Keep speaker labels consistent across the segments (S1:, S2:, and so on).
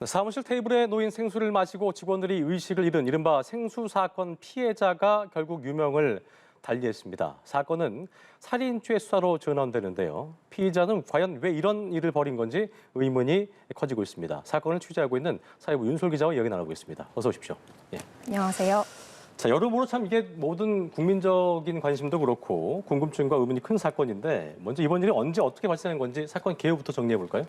S1: 사무실 테이블에 놓인 생수를 마시고 직원들이 의식을 잃은 이른바 생수 사건 피해자가 결국 유명을 달리했습니다. 사건은 살인죄 수사로 전환되는데요. 피의자는 과연 왜 이런 일을 벌인 건지 의문이 커지고 있습니다. 사건을 취재하고 있는 사회부 윤솔 기자와 이야기 나누겠습니다. 어서 오십시오. 예.
S2: 안녕하세요.
S1: 자, 여러모로 참 이게 모든 국민적인 관심도 그렇고 궁금증과 의문이 큰 사건인데 먼저 이번 일이 언제 어떻게 발생한 건지 사건 개요부터 정리해 볼까요?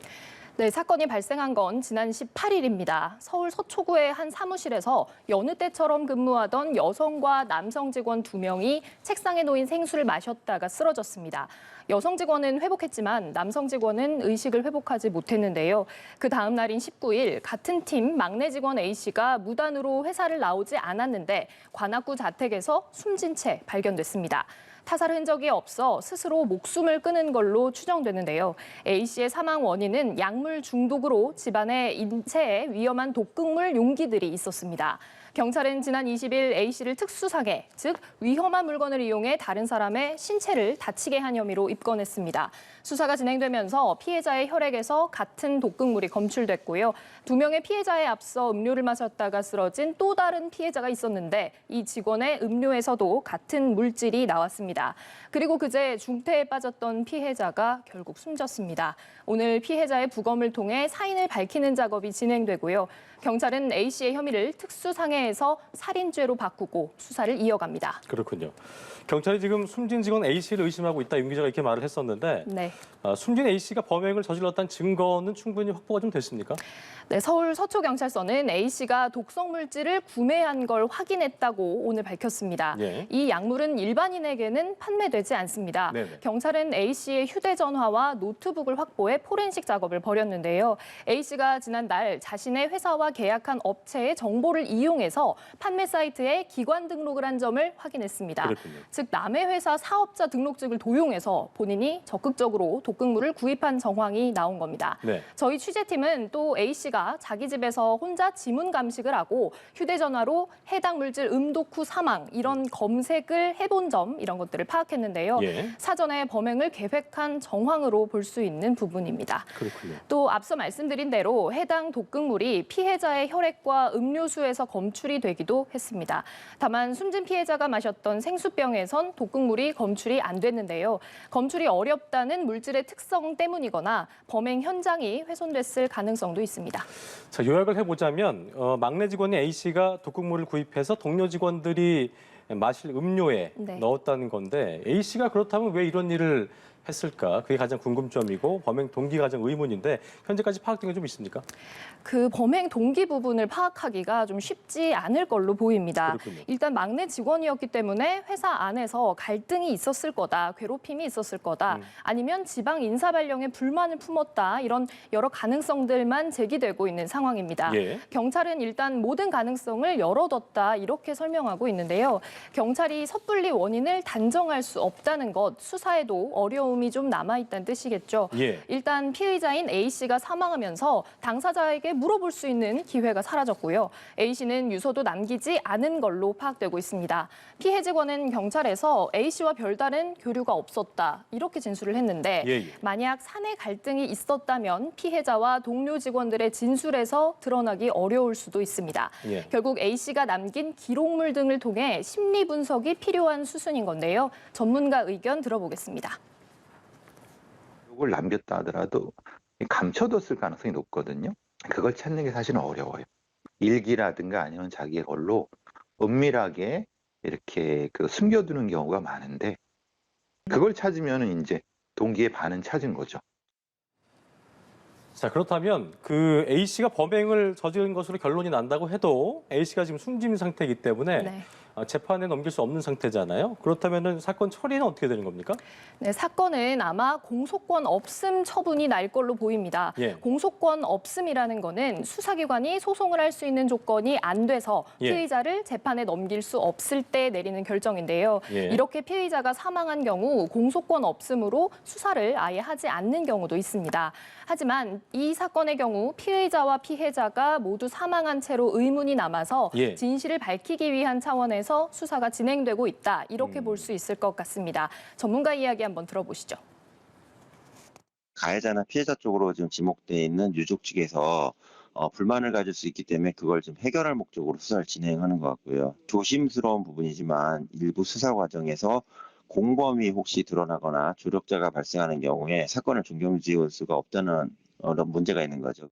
S2: 네, 사건이 발생한 건 지난 18일입니다. 서울 서초구의 한 사무실에서 여느 때처럼 근무하던 여성과 남성 직원 2명이 책상에 놓인 생수를 마셨다가 쓰러졌습니다. 여성 직원은 회복했지만 남성 직원은 의식을 회복하지 못했는데요. 그 다음 날인 19일 같은 팀 막내 직원 A씨가 무단으로 회사를 나오지 않았는데 관악구 자택에서 숨진 채 발견됐습니다. 타살 흔적이 없어 스스로 목숨을 끊은 걸로 추정되는데요. A씨의 사망 원인은 약물 중독으로 집안에 인체에 위험한 독극물 용기들이 있었습니다. 경찰은 지난 20일 A씨를 특수상해, 즉 위험한 물건을 이용해 다른 사람의 신체를 다치게 한 혐의로 입건했습니다. 수사가 진행되면서 피해자의 혈액에서 같은 독극물이 검출됐고요. 2명의 피해자에 앞서 음료를 마셨다가 쓰러진 또 다른 피해자가 있었는데 이 직원의 음료에서도 같은 물질이 나왔습니다. 그리고 그제 중태에 빠졌던 피해자가 결국 숨졌습니다. 오늘 피해자의 부검을 통해 사인을 밝히는 작업이 진행되고요. 경찰은 A씨의 혐의를 특수상해에서 살인죄로 바꾸고 수사를 이어갑니다.
S1: 그렇군요. 경찰이 지금 숨진 직원 A씨를 의심하고 있다, 윤 기자가 이렇게 말을 했었는데
S2: 네.
S1: 숨진 A씨가 범행을 저질렀다는 증거는 충분히 확보가 좀 됐습니까?
S2: 네, 서울 서초경찰서는 A씨가 독성 물질을 구매한 걸 확인했다고 오늘 밝혔습니다.
S1: 예.
S2: 이 약물은 일반인에게는 판매되지 않습니다.
S1: 네네.
S2: 경찰은 A씨의 휴대전화와 노트북을 확보해 포렌식 작업을 벌였는데요. A씨가 지난달 자신의 회사와 계약한 업체의 정보를 이용해서 판매 사이트에 기관 등록을 한 점을 확인했습니다.
S1: 그렇군요.
S2: 즉 남의 회사 사업자 등록증을 도용해서 본인이 적극적으로 독극물을 구입한 정황이 나온 겁니다.
S1: 네.
S2: 저희 취재팀은 또 A씨가 자기 집에서 혼자 지문 감식을 하고 휴대전화로 해당 물질 음독 후 사망 이런 검색을 해본 점 이런 것들을 파악했는데요.
S1: 예.
S2: 사전에 범행을 계획한 정황으로 볼 수 있는 부분입니다.
S1: 그렇군요.
S2: 또 앞서 말씀드린 대로 해당 독극물이 피해자의 혈액과 음료수에서 검출이 되기도 했습니다. 다만 숨진 피해자가 마셨던 생수병에선 독극물이 검출이 안 됐는데요. 검출이 어렵다는 물질의 특성 때문이거나 범행 현장이 훼손됐을 가능성도 있습니다.
S1: 자, 요약을 해보자면 막내 직원인 A씨가 독극물을 구입해서 동료 직원들이 마실 음료에
S2: 네.
S1: 넣었다는 건데 A씨가 그렇다면 왜 이런 일을 했을까? 그게 가장 궁금점이고 범행 동기가 가장 의문인데 현재까지 파악된 게 좀 있습니까?
S2: 그 범행 동기 부분을 파악하기가 좀 쉽지 않을 걸로 보입니다.
S1: 그렇군요.
S2: 일단 막내 직원이었기 때문에 회사 안에서 갈등이 있었을 거다, 괴롭힘이 있었을 거다, 아니면 지방 인사 발령에 불만을 품었다 이런 여러 가능성들만 제기되고 있는 상황입니다.
S1: 예.
S2: 경찰은 일단 모든 가능성을 열어뒀다 이렇게 설명하고 있는데요. 경찰이 섣불리 원인을 단정할 수 없다는 것, 수사에도 어려움이 좀 남아있다는 뜻이겠죠.
S1: 예.
S2: 일단 피의자인 A씨가 사망하면서 당사자에게 물어볼 수 있는 기회가 사라졌고요. A씨는 유서도 남기지 않은 걸로 파악되고 있습니다. 피해 직원은 경찰에서 A씨와 별다른 교류가 없었다 이렇게 진술을 했는데
S1: 예.
S2: 만약 사내 갈등이 있었다면 피해자와 동료 직원들의 진술에서 드러나기 어려울 수도 있습니다.
S1: 예.
S2: 결국 A씨가 남긴 기록물 등을 통해 심리 분석이 필요한 수순인 건데요. 전문가 의견 들어보겠습니다.
S3: 을 남겼다 하더라도 감춰뒀을 가능성이 높거든요. 그걸 찾는 게 사실은 어려워요. 일기라든가 아니면 자기의 걸로 은밀하게 이렇게 숨겨두는 경우가 많은데 그걸 찾으면 이제 동기의 반은 찾은 거죠.
S1: 자, 그렇다면 그 A씨가 범행을 저지른 것으로 결론이 난다고 해도 A씨가 지금 숨진 상태이기 때문에
S2: 네.
S1: 재판에 넘길 수 없는 상태잖아요. 그렇다면 사건 처리는 어떻게 되는 겁니까?
S2: 네, 사건은 아마 공소권 없음 처분이 날 걸로 보입니다.
S1: 예.
S2: 공소권 없음이라는 거는 수사기관이 소송을 할 수 있는 조건이 안 돼서
S1: 예.
S2: 피의자를 재판에 넘길 수 없을 때 내리는 결정인데요.
S1: 예.
S2: 이렇게 피의자가 사망한 경우 공소권 없음으로 수사를 아예 하지 않는 경우도 있습니다. 하지만 이 사건의 경우 피의자와 피해자가 모두 사망한 채로 의문이 남아서
S1: 예.
S2: 진실을 밝히기 위한 차원에서 수사가 진행되고 있다. 이렇게 볼 수 있을 것 같습니다. 전문가 이야기 한번 들어보시죠.
S4: 가해자나 피해자 쪽으로 지금 지목돼 있는 유족 측에서 불만을 가질 수 있기 때문에 그걸 좀 해결할 목적으로 수사를 진행하는 것 같고요. 조심스러운 부분이지만 일부 수사 과정에서 공범이 혹시 드러나거나 조력자가 발생하는 경우에 사건을 종결지을 수가 없다는 문제가 있는 거죠.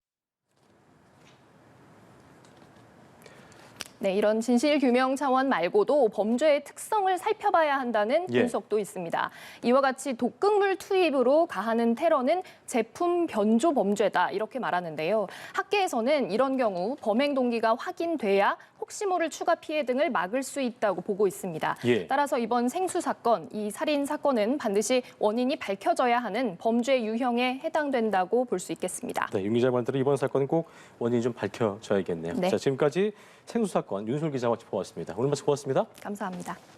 S2: 네, 이런 진실 규명 차원 말고도 범죄의 특성을 살펴봐야 한다는
S1: 예.
S2: 분석도 있습니다. 이와 같이 독극물 투입으로 가하는 테러는 제품 변조 범죄다 이렇게 말하는데요. 학계에서는 이런 경우 범행 동기가 확인돼야 혹시 모를 추가 피해 등을 막을 수 있다고 보고 있습니다.
S1: 예.
S2: 따라서 이번 생수 사건, 이 살인 사건은 반드시 원인이 밝혀져야 하는 범죄 유형에 해당된다고 볼 수 있겠습니다.
S1: 네, 윤 기자 말대로 이번 사건은 꼭 원인이 좀 밝혀져야겠네요.
S2: 네.
S1: 자, 지금까지 생수 사건 윤솔 기자와 짚어봤습니다. 오늘 말씀 고맙습니다.
S2: 감사합니다.